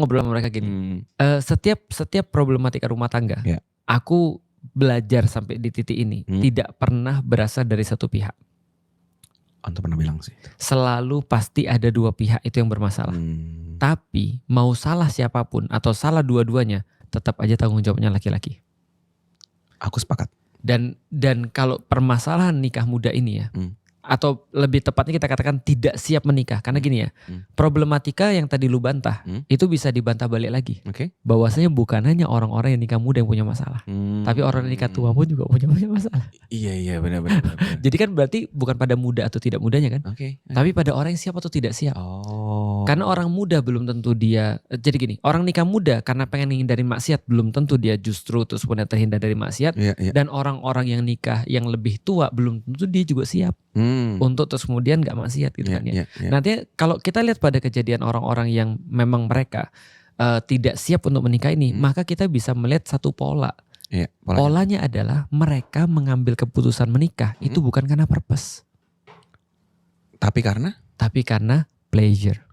Ngobrol sama mereka gini, setiap problematika rumah tangga, Ya. aku belajar sampai di titik ini, tidak pernah berasal dari satu pihak. Anto pernah bilang sih. Selalu pasti ada dua pihak itu yang bermasalah. Tapi mau salah siapapun atau salah dua-duanya, tetap aja tanggung jawabnya laki-laki. Aku sepakat. Dan kalau permasalahan nikah muda ini ya, atau lebih tepatnya kita katakan tidak siap menikah. Karena gini ya, problematika yang tadi lu bantah, itu bisa dibantah balik lagi. Oke. Bahwasanya bukan hanya orang-orang yang nikah muda yang punya masalah. Tapi orang yang nikah tua pun juga punya masalah. Iya benar. Jadi kan berarti bukan pada muda atau tidak mudanya kan. Oke. Tapi pada orang yang siap atau tidak siap. Oh. Karena orang muda belum tentu dia, jadi gini, orang nikah muda karena pengen menghindari maksiat, belum tentu dia justru terus punya terhindar dari maksiat. Iya. Dan orang-orang yang nikah yang lebih tua belum tentu dia juga siap untuk terus kemudian gak maksiat gitu kan ya. Nanti kalau kita lihat pada kejadian orang-orang yang memang mereka tidak siap untuk menikah ini, maka kita bisa melihat satu pola. Iya, Polanya adalah mereka mengambil keputusan menikah itu bukan karena purpose. Tapi karena pleasure.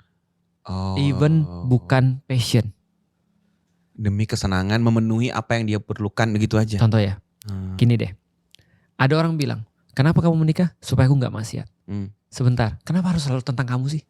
Oh. Even bukan passion. Demi kesenangan memenuhi apa yang dia perlukan begitu aja. Contoh ya, gini deh. Ada orang bilang, kenapa kamu menikah? Supaya aku gak maksiat. Sebentar, kenapa harus selalu tentang kamu sih?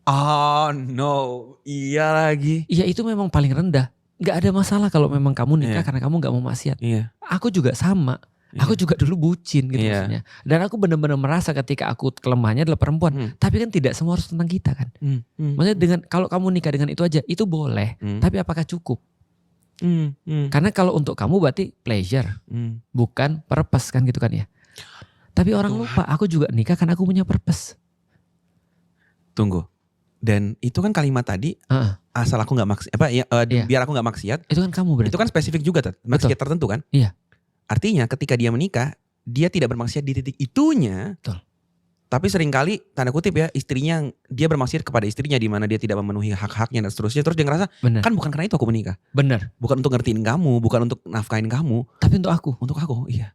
Oh no, iya lagi. Iya itu memang paling rendah. Gak ada masalah kalau memang kamu nikah karena kamu gak mau maksiat. Iya. Aku juga sama. Aku juga dulu bucin gitu maksudnya. Dan aku benar-benar merasa ketika aku kelemahannya adalah perempuan. Tapi kan tidak semua harus tentang kita kan. Maksudnya kalau kamu nikah dengan itu aja, itu boleh. Tapi apakah cukup? Karena kalau untuk kamu berarti pleasure. Bukan purpose kan gitu kan ya. Tapi orang lupa, aku juga nikah karena aku punya purpose. Tunggu. Dan itu kan kalimat tadi, asal aku gak maksiat, biar aku gak maksiat. Itu kan kamu berarti. Itu kan spesifik juga, maksiat tertentu kan? Iya. Artinya ketika dia menikah, dia tidak bermaksiat di titik itunya. Betul. Tapi seringkali, tanda kutip ya, istrinya, dia bermaksiat kepada istrinya di mana dia tidak memenuhi hak-haknya dan seterusnya. Terus dia ngerasa, kan bukan karena itu aku menikah. Benar. Bukan untuk ngertiin kamu, bukan untuk nafkahin kamu. Tapi untuk aku. Untuk aku, iya.